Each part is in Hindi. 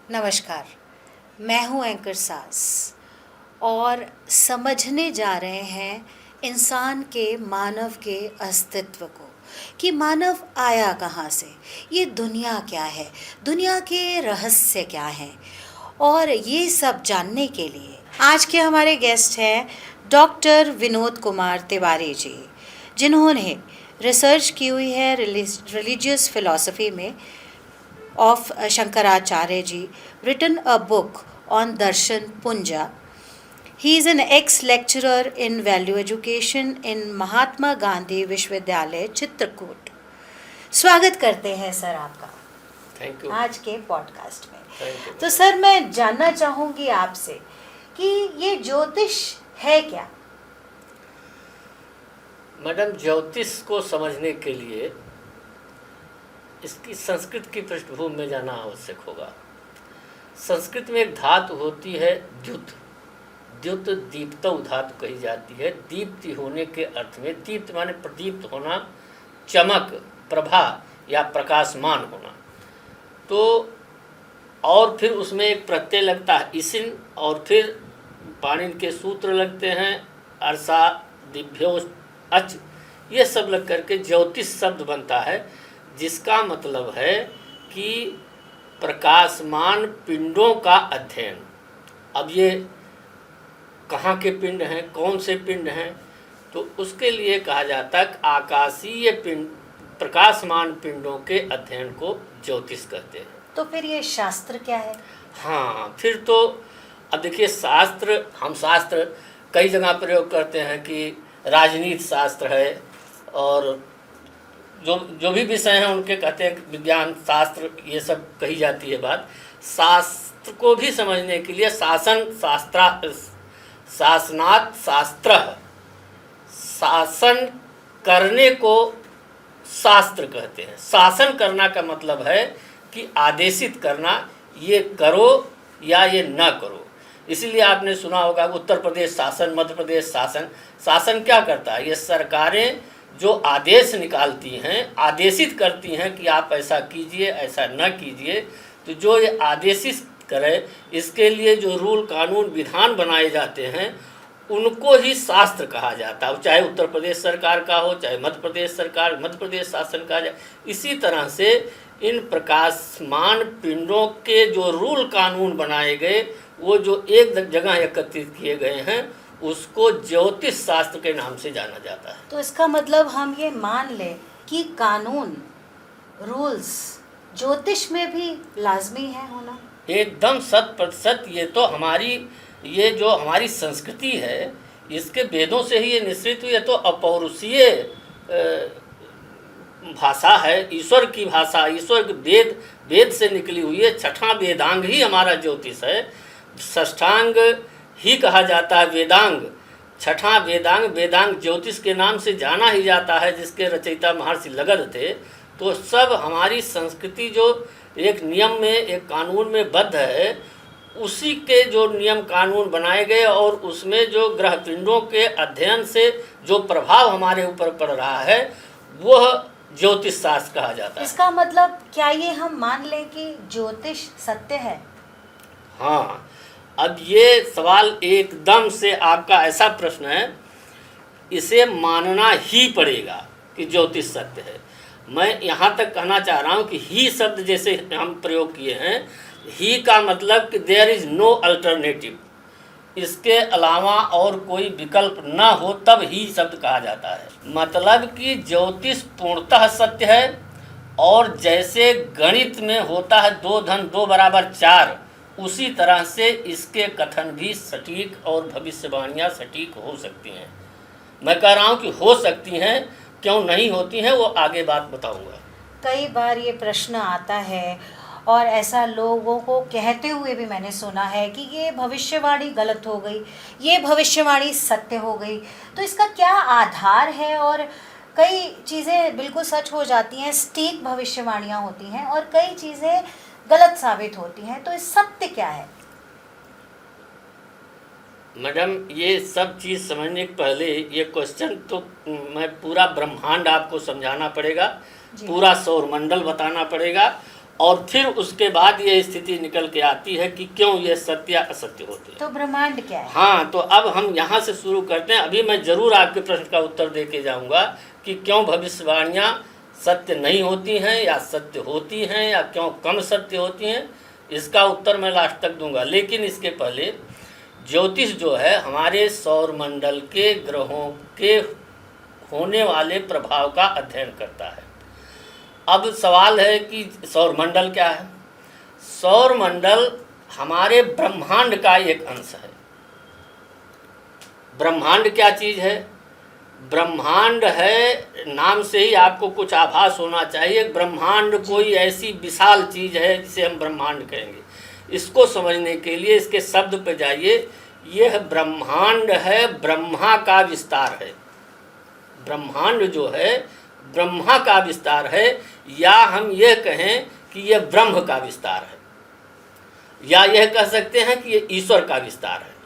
नमस्कार। मैं हूं एंकर सास और समझने जा रहे हैं इंसान के मानव के अस्तित्व को कि मानव आया कहाँ से, ये दुनिया क्या है, दुनिया के रहस्य क्या हैं। और ये सब जानने के लिए आज के हमारे गेस्ट हैं डॉक्टर विनोद कुमार तिवारी जी, जिन्होंने रिसर्च की हुई है रिलीजियस फिलॉसफी में of Shankaracharya ji, written a book on Darshan Punja. He is an ex-lecturer in value education in Mahatma Gandhi विश्वविद्यालय चित्रकूट। स्वागत करते हैं सर आपका थैंक यू। आज के पॉडकास्ट में। Thank you. तो सर मैं जानना चाहूँगी आपसे कि ये ज्योतिष है क्या? मैडम, ज्योतिष को समझने के लिए इसकी संस्कृत की पृष्ठभूमि में जाना आवश्यक होगा। संस्कृत में एक धातु होती है द्युत। द्युत दीप्तौ धातु कही जाती है। दीप्ति होने के अर्थ में, दीप्त माने प्रदीप्त होना, चमक, प्रभा या प्रकाशमान होना। तो और फिर उसमें एक प्रत्यय लगता है इसिन, और फिर पाणिनि के सूत्र लगते हैं अर्षा, दिभ्यो, अच, ये सब लग करके ज्योतिष शब्द बनता है, जिसका मतलब है कि प्रकाशमान पिंडों का अध्ययन। अब ये कहाँ के पिंड हैं, कौन से पिंड हैं, तो उसके लिए कहा जाता है आकाशीय पिंड, प्रकाशमान पिंडों के अध्ययन को ज्योतिष कहते हैं। तो फिर ये शास्त्र क्या है? हाँ, फिर तो अब देखिए, शास्त्र, हम शास्त्र कई जगह प्रयोग करते हैं कि राजनीति शास्त्र है, और जो भी विषय हैं उनके कहते हैं विज्ञान शास्त्र, ये सब कही जाती है बात। शास्त्र को भी समझने के लिए शासनात् शास्त्र, शासन करने को शास्त्र कहते हैं। शासन करना का मतलब है कि आदेशित करना, ये करो या ये न करो। इसीलिए आपने सुना होगा उत्तर प्रदेश शासन, मध्य प्रदेश शासन। शासन क्या करता है? ये सरकारें जो आदेश निकालती हैं, आदेशित करती हैं कि आप ऐसा कीजिए, ऐसा न कीजिए। तो जो ये आदेशित करे, इसके लिए जो रूल, कानून, विधान बनाए जाते हैं, उनको ही शास्त्र कहा जाता है। चाहे उत्तर प्रदेश सरकार का हो, चाहे मध्य प्रदेश सरकार, मध्य प्रदेश शासन का जाए। इसी तरह से इन प्रकाशमान पिंडों के जो रूल कानून बनाए गए, वो जो एक जगह एकत्रित किए गए हैं, उसको ज्योतिष शास्त्र के नाम से जाना जाता है। तो इसका मतलब हम ये मान लें कि कानून, रूल्स ज्योतिष में भी लाजमी है होना? एकदम 100%। ये जो हमारी संस्कृति है, इसके वेदों से ही ये निश्चित हुई है। तो अपौरुषीय भाषा है, ईश्वर की भाषा, ईश्वर के वेद से निकली हुई है। छठा वेदांग ही हमारा ज्योतिष है। षष्ठांग ही कहा जाता है वेदांग। छठा वेदांग ज्योतिष के नाम से जाना ही जाता है, जिसके रचयिता महर्षि लगध थे। तो सब हमारी संस्कृति जो एक नियम में, एक कानून में बद्ध है, उसी के जो नियम कानून बनाए गए, और उसमें जो ग्रह पिंडों के अध्ययन से जो प्रभाव हमारे ऊपर पड़ रहा है, वह ज्योतिष शास्त्र कहा जाता है। इसका मतलब क्या ये हम मान लें कि ज्योतिष सत्य है? हाँ, अब ये सवाल एकदम से आपका ऐसा प्रश्न है, इसे मानना ही पड़ेगा कि ज्योतिष सत्य है। मैं यहाँ तक कहना चाह रहा हूँ कि ही शब्द जैसे हम प्रयोग किए हैं, ही का मतलब कि देयर इज़ नो अल्टरनेटिव, इसके अलावा और कोई विकल्प ना हो, तब ही शब्द कहा जाता है। मतलब कि ज्योतिष पूर्णतः सत्य है, और जैसे गणित में होता है 2 + 2 = 4, उसी तरह से इसके कथन भी सटीक और भविष्यवाणियाँ सटीक हो सकती हैं। मैं कह रहा हूँ कि हो सकती हैं, क्यों नहीं होती हैं वो आगे बात बताऊँगा। कई बार ये प्रश्न आता है, और ऐसा लोगों को कहते हुए भी मैंने सुना है कि ये भविष्यवाणी गलत हो गई, ये भविष्यवाणी सत्य हो गई। तो इसका क्या आधार है? और कई चीज़ें बिल्कुल सच हो जाती हैं, सटीक भविष्यवाणियाँ होती हैं, और कई चीज़ें गलत साबित होती हैं। तो इस सत्य क्या है? मैडम, ये सब चीज़ समझने के पहले ये क्वेश्चन तो मैं पूरा ब्रह्मांड आपको समझाना पड़ेगा, पूरा सौरमंडल बताना पड़ेगा, और फिर उसके बाद ये स्थिति निकल के आती है कि क्यों ये सत्य या असत्य होते हैं। तो ब्रह्मांड क्या है? हाँ, तो अब हम यहाँ से शुरू करते हैं। अभी मैं जरूर आपके प्रश्न का उत्तर दे के जाऊँगा कि क्यों भविष्यवाणियाँ सत्य नहीं होती हैं या सत्य होती हैं या क्यों कम सत्य होती हैं, इसका उत्तर मैं लास्ट तक दूंगा। लेकिन इसके पहले ज्योतिष जो है हमारे सौरमंडल के ग्रहों के होने वाले प्रभाव का अध्ययन करता है। अब सवाल है कि सौरमंडल क्या है? सौरमंडल हमारे ब्रह्मांड का एक अंश है। ब्रह्मांड क्या चीज़ है? ब्रह्मांड है, नाम से ही आपको कुछ आभास होना चाहिए। ब्रह्मांड कोई ऐसी विशाल चीज़ है जिसे हम ब्रह्मांड कहेंगे। इसको समझने के लिए इसके शब्द पे जाइए। यह ब्रह्मांड है, ब्रह्मा का विस्तार है। ब्रह्मांड जो है ब्रह्मा का विस्तार है, या हम यह कहें कि यह ब्रह्म का विस्तार है, या यह कह सकते हैं कि यह ईश्वर का विस्तार है।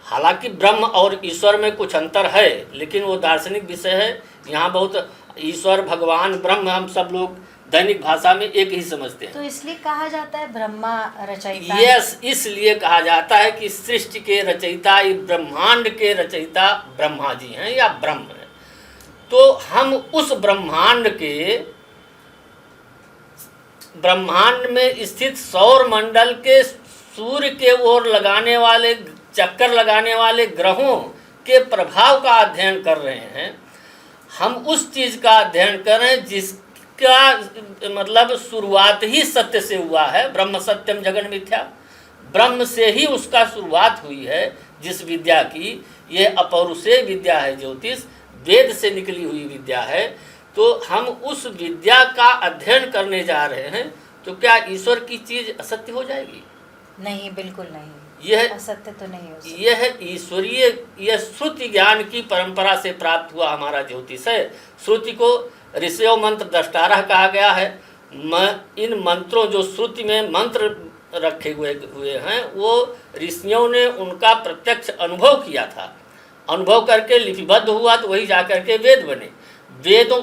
हालांकि ब्रह्म और ईश्वर में कुछ अंतर है, लेकिन वो दार्शनिक विषय है। यहाँ बहुत ईश्वर, भगवान, ब्रह्म हम सब लोग दैनिक भाषा में एक ही समझते हैं। तो इसलिए कहा जाता है ब्रह्मा रचयिता। यस, इसलिए कहा जाता है कि सृष्टि के रचयिता, ब्रह्मांड के रचयिता ब्रह्मा जी हैं या ब्रह्म हैं। तो हम उस ब्रह्मांड में स्थित सौर मंडल के सूर्य के ओर लगाने वाले, चक्कर लगाने वाले ग्रहों के प्रभाव का अध्ययन कर रहे हैं। हम उस चीज़ का अध्ययन कर रहे हैं जिसका मतलब शुरुआत ही सत्य से हुआ है। ब्रह्म सत्यम जगन मिथ्या, ब्रह्म से ही उसका शुरुआत हुई है। जिस विद्या की, ये अपौरुषेय विद्या है, ज्योतिष वेद से निकली हुई विद्या है। तो हम उस विद्या का अध्ययन करने जा रहे हैं। तो क्या ईश्वर की चीज़ असत्य हो जाएगी? नहीं, बिल्कुल नहीं। यह असत्य तो नहीं हो सकता। यह ईश्वरीय, यह श्रुति ज्ञान की परंपरा से प्राप्त हुआ हमारा ज्योतिष है। श्रुति को ऋषियों मंत्र दृष्टारः कहा गया है। इन मंत्रों, जो श्रुति में मंत्र रखे हुए हैं, वो ऋषियों ने उनका प्रत्यक्ष अनुभव किया था। अनुभव करके लिपिबद्ध हुआ, तो वही जाकर के वेद बने। वेदों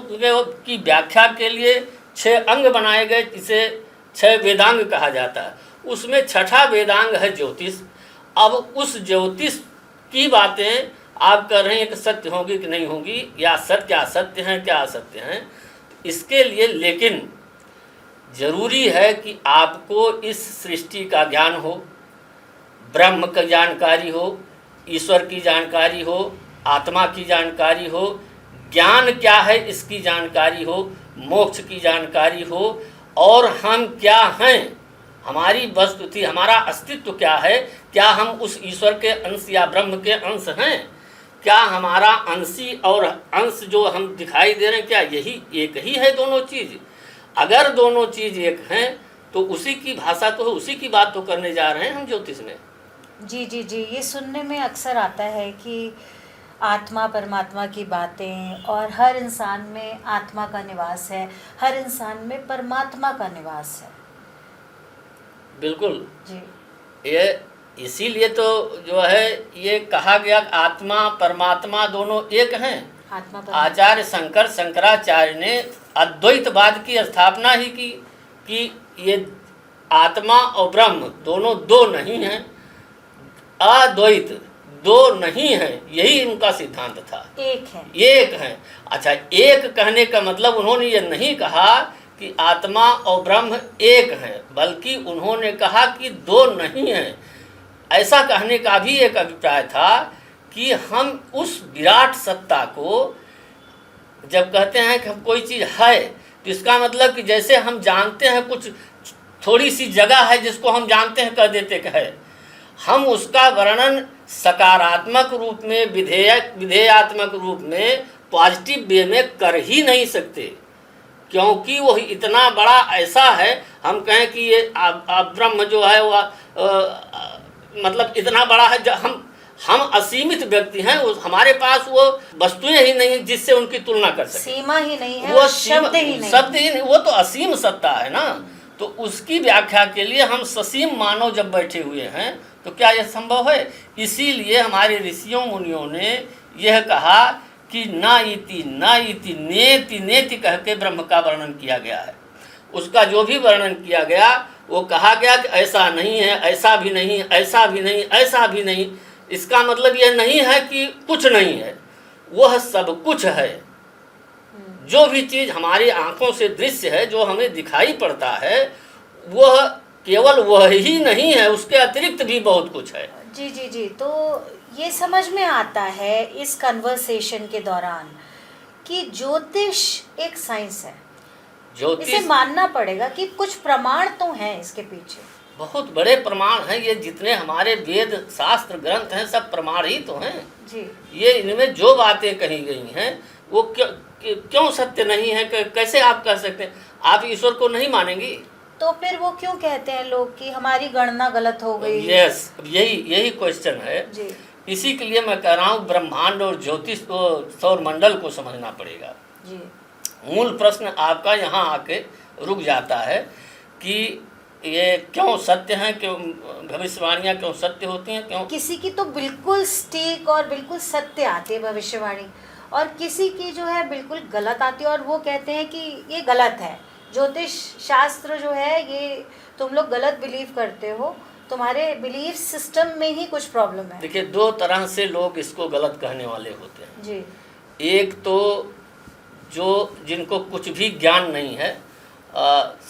की व्याख्या के लिए 6 अंग बनाए गए, जिसे 6 वेदांग कहा जाता है। उसमें छठा वेदांग है ज्योतिष। अब उस ज्योतिष की बातें आप कर रहे हैं कि सत्य होगी कि नहीं होगी, या सत्य असत्य हैं, क्या असत्य हैं, इसके लिए लेकिन जरूरी है कि आपको इस सृष्टि का ज्ञान हो, ब्रह्म की जानकारी हो, ईश्वर की जानकारी हो, आत्मा की जानकारी हो, ज्ञान क्या है इसकी जानकारी हो, मोक्ष की जानकारी हो, और हम क्या हैं, हमारी वस्तुति, हमारा अस्तित्व क्या है। क्या हम उस ईश्वर के अंश या ब्रह्म के अंश हैं? क्या हमारा अंशी और अंश जो हम दिखाई दे रहे हैं, क्या यही एक ही है दोनों चीज़? अगर दोनों चीज़ एक हैं तो उसी की भाषा तो है, उसी की बात तो करने जा रहे हैं हम ज्योतिष में। जी जी जी, ये सुनने में अक्सर आता है कि आत्मा परमात्मा की बातें, और हर इंसान में आत्मा का निवास है, हर इंसान में परमात्मा का निवास है। बिल्कुल जी, ये इसीलिए तो जो है ये कहा गया आत्मा परमात्मा दोनों एक हैं। आत्मा आचार्य शंकराचार्य ने अद्वैतवाद की स्थापना ही की कि ये आत्मा और ब्रह्म दोनों दो नहीं हैं, अद्वैत दो नहीं है, यही उनका सिद्धांत था। एक है, एक है। अच्छा, एक कहने का मतलब उन्होंने ये नहीं कहा कि आत्मा और ब्रह्म एक हैं, बल्कि उन्होंने कहा कि दो नहीं हैं। ऐसा कहने का भी एक अभिप्राय था कि हम उस विराट सत्ता को जब कहते हैं कि हम कोई चीज़ है, तो इसका मतलब कि जैसे हम जानते हैं कुछ थोड़ी सी जगह है जिसको हम जानते हैं, कह देते कि है, हम उसका वर्णन सकारात्मक रूप में, विधेयात्मक रूप में, पॉजिटिव वे में कर ही नहीं सकते, क्योंकि वो इतना बड़ा ऐसा है। हम कहें कि ये ब्रह्म जो है वह मतलब इतना बड़ा है, हम असीमित व्यक्ति हैं, हमारे पास वो वस्तुएं ही नहीं जिससे उनकी तुलना कर सके, सीमा ही नहीं है, वो शब्द ही नहीं, वो तो असीम सत्ता है ना। तो उसकी व्याख्या के लिए हम ससीम मानव जब बैठे हुए हैं, तो क्या यह संभव है? इसीलिए हमारे ऋषियों मुनियों ने यह कहा कि न इति नेति नेति कह के ब्रह्म का वर्णन किया गया है। उसका जो भी वर्णन किया गया वो कहा गया कि ऐसा नहीं है, ऐसा भी नहीं, ऐसा भी नहीं, ऐसा भी नहीं। इसका मतलब यह नहीं है कि कुछ नहीं है, वह सब कुछ है। जो भी चीज़ हमारी आंखों से दृश्य है, जो हमें दिखाई पड़ता है, वह केवल वह ही नहीं है, उसके अतिरिक्त भी बहुत कुछ है। जी जी जी, तो ये समझ में आता है इस कन्वर्सेशन के दौरान कि ज्योतिष एक साइंस है। इसे ज्योतिष मानना पड़ेगा कि कुछ प्रमाण तो हैं इसके पीछे। बहुत बड़े प्रमाण हैं। ये जितने हमारे वेद शास्त्र ग्रंथ हैं, सब प्रमाण ही तो हैं। जी ये इनमें जो बातें कही गई हैं वो क्यों सत्य नहीं है? कैसे आप कह सकते हैं? आप ईश्वर को नहीं मानेंगी? तो फिर वो क्यों कहते हैं लोग कि हमारी गणना गलत हो गई? यस, यही क्वेश्चन है। जी इसी के लिए मैं कह रहा हूँ ब्रह्मांड और ज्योतिष को, सौर मंडल को समझना पड़ेगा। जी मूल प्रश्न आपका यहाँ आके रुक जाता है कि ये क्यों सत्य हैं, क्यों भविष्यवाणियाँ क्यों सत्य होती हैं, क्यों? किसी की तो बिल्कुल सटीक और बिल्कुल सत्य आती है भविष्यवाणी, और किसी की जो है बिल्कुल गलत आती है, और वो कहते हैं कि ये गलत है, ज्योतिष शास्त्र जो है ये तुम लोग गलत बिलीव करते हो, तुम्हारे बिलीफ सिस्टम में ही कुछ प्रॉब्लम है। देखिए, दो तरह से लोग इसको गलत कहने वाले होते हैं। जी एक तो जो जिनको कुछ भी ज्ञान नहीं है,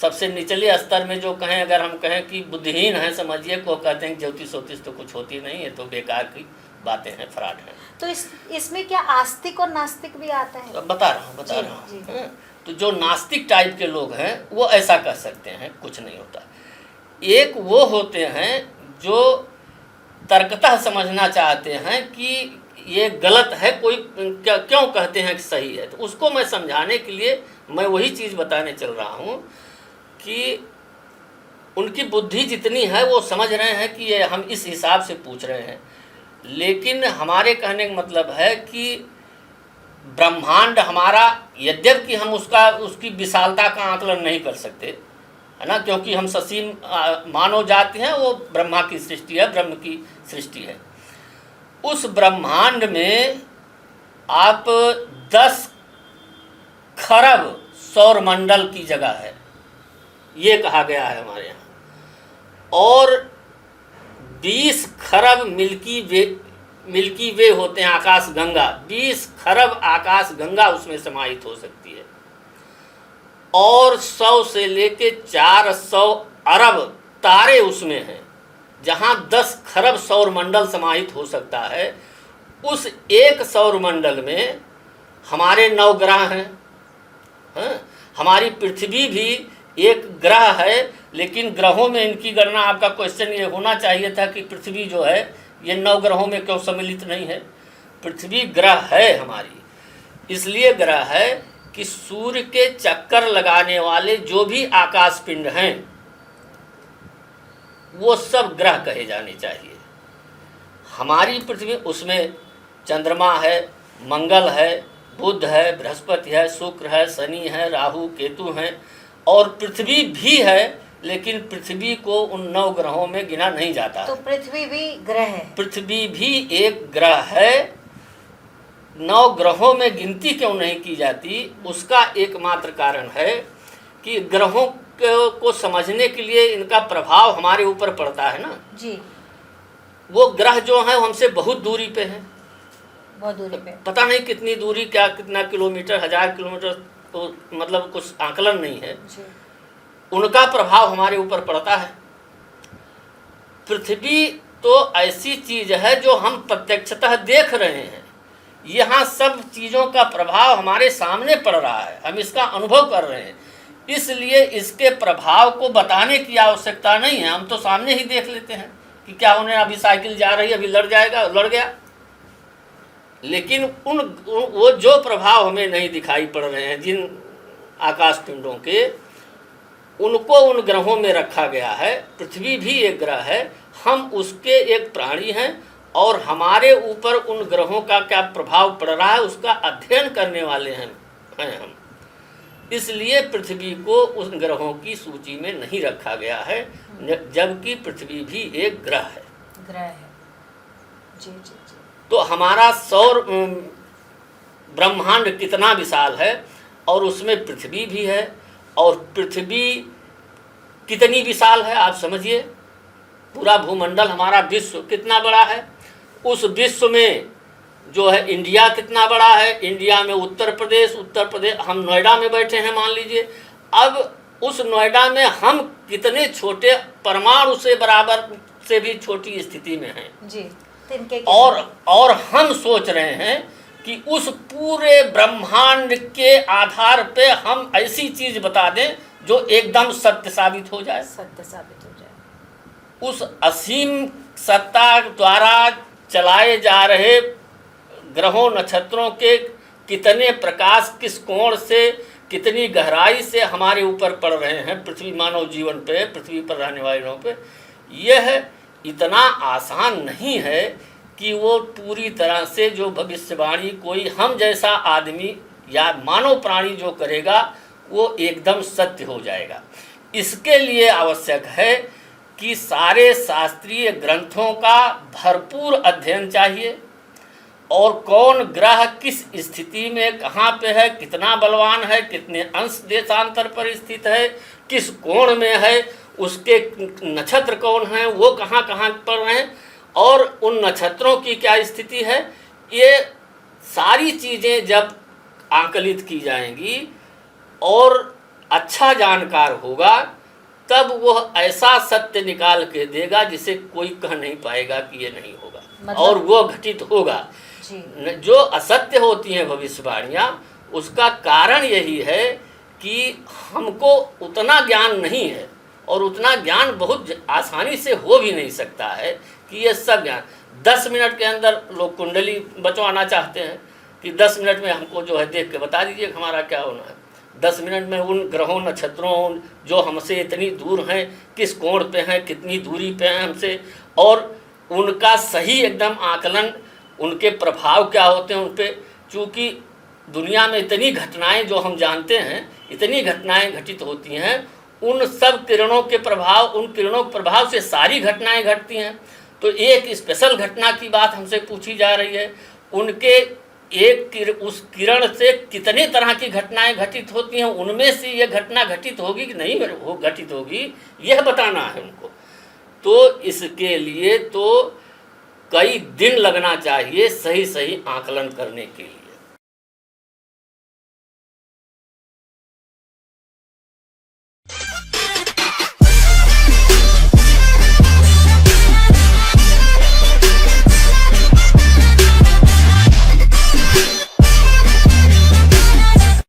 सबसे निचले स्तर में जो कहें, अगर हम कहें कि बुद्धिहीन हैं समझिए, को कहते हैं ज्योतिष वोतिष तो कुछ होती नहीं है, तो बेकार की बातें हैं, फ्रॉड हैं। तो इसमें क्या आस्तिक और नास्तिक भी आता है? अब बता रहा जी, हूँ। तो जो नास्तिक टाइप के लोग हैं वो ऐसा कह सकते हैं कुछ नहीं होता। एक वो होते हैं जो तर्कतः समझना चाहते हैं कि ये गलत है, कोई क्यों कहते हैं कि सही है। तो उसको मैं समझाने के लिए मैं वही चीज़ बताने चल रहा हूँ कि उनकी बुद्धि जितनी है वो समझ रहे हैं कि ये हम इस हिसाब से पूछ रहे हैं, लेकिन हमारे कहने का मतलब है कि ब्रह्मांड हमारा, यद्यपि हम उसकी विशालता का आकलन नहीं कर सकते, है ना, क्योंकि हम ससीम मानव जाति हैं, वो ब्रह्मा की सृष्टि है, ब्रह्म की सृष्टि है। उस ब्रह्मांड में आप 10 खरब सौरमंडल की जगह है, ये कहा गया है हमारे यहाँ, और 20 खरब मिल्की वे होते हैं, आकाश गंगा। 20 खरब आकाश गंगा उसमें समाहित हो सकती है, और 100 से लेके 400 अरब तारे उसमें हैं। जहाँ 10 खरब सौरमंडल समाहित हो सकता है, उस एक सौरमंडल में हमारे 9 ग्रह हैं। हमारी पृथ्वी भी एक ग्रह है, लेकिन ग्रहों में इनकी गणना, आपका क्वेश्चन ये होना चाहिए था कि पृथ्वी जो है ये 9 ग्रहों में क्यों सम्मिलित नहीं है। पृथ्वी ग्रह है हमारी, इसलिए ग्रह है कि सूर्य के चक्कर लगाने वाले जो भी आकाश पिंड हैं वो सब ग्रह कहे जाने चाहिए। हमारी पृथ्वी, उसमें चंद्रमा है, मंगल है, बुध है, बृहस्पति है, शुक्र है, शनि है, राहु केतु हैं, और पृथ्वी भी है, लेकिन पृथ्वी को उन 9 ग्रहों में गिना नहीं जाता। तो पृथ्वी भी ग्रह है? पृथ्वी भी एक ग्रह है। 9 ग्रहों में गिनती क्यों नहीं की जाती, उसका एकमात्र कारण है कि ग्रहों को समझने के लिए इनका प्रभाव हमारे ऊपर पड़ता है ना जी। वो ग्रह जो है हमसे बहुत दूरी पे हैं, बहुत दूरी पे, पता नहीं कितनी दूरी, क्या कितना किलोमीटर, 1000 किलोमीटर, तो मतलब कुछ आकलन नहीं है जी। उनका प्रभाव हमारे ऊपर पड़ता है। पृथ्वी तो ऐसी चीज है जो हम प्रत्यक्षतः देख रहे हैं, यहाँ सब चीज़ों का प्रभाव हमारे सामने पड़ रहा है, हम इसका अनुभव कर रहे हैं, इसलिए इसके प्रभाव को बताने की आवश्यकता नहीं है। हम तो सामने ही देख लेते हैं कि क्या होने, अभी साइकिल जा रही है, अभी लड़ जाएगा, लड़ गया। लेकिन वो जो प्रभाव हमें नहीं दिखाई पड़ रहे हैं, जिन आकाश पिंडों के, उनको उन ग्रहों में रखा गया है। पृथ्वी भी एक ग्रह है, हम उसके एक प्राणी हैं, और हमारे ऊपर उन ग्रहों का क्या प्रभाव पड़ रहा है उसका अध्ययन करने वाले हैं हम। इसलिए पृथ्वी को उन ग्रहों की सूची में नहीं रखा गया है, जबकि पृथ्वी भी एक ग्रह है। जी जी जी। तो हमारा सौर ब्रह्मांड कितना विशाल है, और उसमें पृथ्वी भी है, और पृथ्वी कितनी विशाल है आप समझिए। पूरा भूमंडल हमारा विश्व कितना बड़ा है। उस विश्व में जो है इंडिया कितना बड़ा है। इंडिया में उत्तर प्रदेश हम नोएडा में बैठे हैं मान लीजिए। अब उस नोएडा में हम कितने छोटे, परमाणु से बराबर से भी छोटी स्थिति में हैं जी। तिनके और हम सोच रहे हैं कि उस पूरे ब्रह्मांड के आधार पे हम ऐसी चीज बता दें जो एकदम सत्य साबित हो जाए। उस असीम सत्ता द्वारा चलाए जा रहे ग्रहों नक्षत्रों के कितने प्रकाश किस कोण से, कितनी गहराई से हमारे ऊपर पड़ रहे हैं पृथ्वी मानव जीवन पे, पृथ्वी पर रहने वाले लोगों पे। यह इतना आसान नहीं है कि वो पूरी तरह से जो भविष्यवाणी कोई हम जैसा आदमी या मानव प्राणी जो करेगा वो एकदम सत्य हो जाएगा। इसके लिए आवश्यक है कि सारे शास्त्रीय ग्रंथों का भरपूर अध्ययन चाहिए और कौन ग्रह किस स्थिति में कहाँ पे है, कितना बलवान है, कितने अंश देशांतर पर स्थित है, किस कोण में है, उसके नक्षत्र कौन हैं, वो कहाँ कहाँ पर हैं और उन नक्षत्रों की क्या स्थिति है। ये सारी चीज़ें जब आकलित की जाएंगी और अच्छा जानकार होगा तब वह ऐसा सत्य निकाल के देगा जिसे कोई कह नहीं पाएगा कि ये नहीं होगा, और वो घटित होगा। जो असत्य होती हैं भविष्यवाणियाँ, उसका कारण यही है कि हमको उतना ज्ञान नहीं है और उतना ज्ञान बहुत आसानी से हो भी नहीं सकता है कि ये सब ज्ञान 10 मिनट के अंदर लोग कुंडली बचवाना चाहते हैं कि 10 मिनट में हमको जो है देख के बता दीजिए हमारा क्या होना है। 10 मिनट में उन ग्रहों नक्षत्रों जो हमसे इतनी दूर हैं, किस कोण पे हैं, कितनी दूरी पे हैं हमसे, और उनका सही एकदम आकलन, उनके प्रभाव क्या होते हैं उन पे। चूँकि दुनिया में इतनी घटनाएं जो हम जानते हैं, इतनी घटनाएं घटित होती हैं, उन सब किरणों के प्रभाव, उन किरणों के प्रभाव से सारी घटनाएं घटती हैं। तो एक स्पेशल घटना की बात हमसे पूछी जा रही है, उनके उस किरण से कितने तरह की घटनाएं घटित होती हैं, उनमें से यह घटना घटित होगी कि नहीं घटित होगी, यह बताना है उनको। तो इसके लिए तो कई दिन लगना चाहिए सही सही आकलन करने के लिए।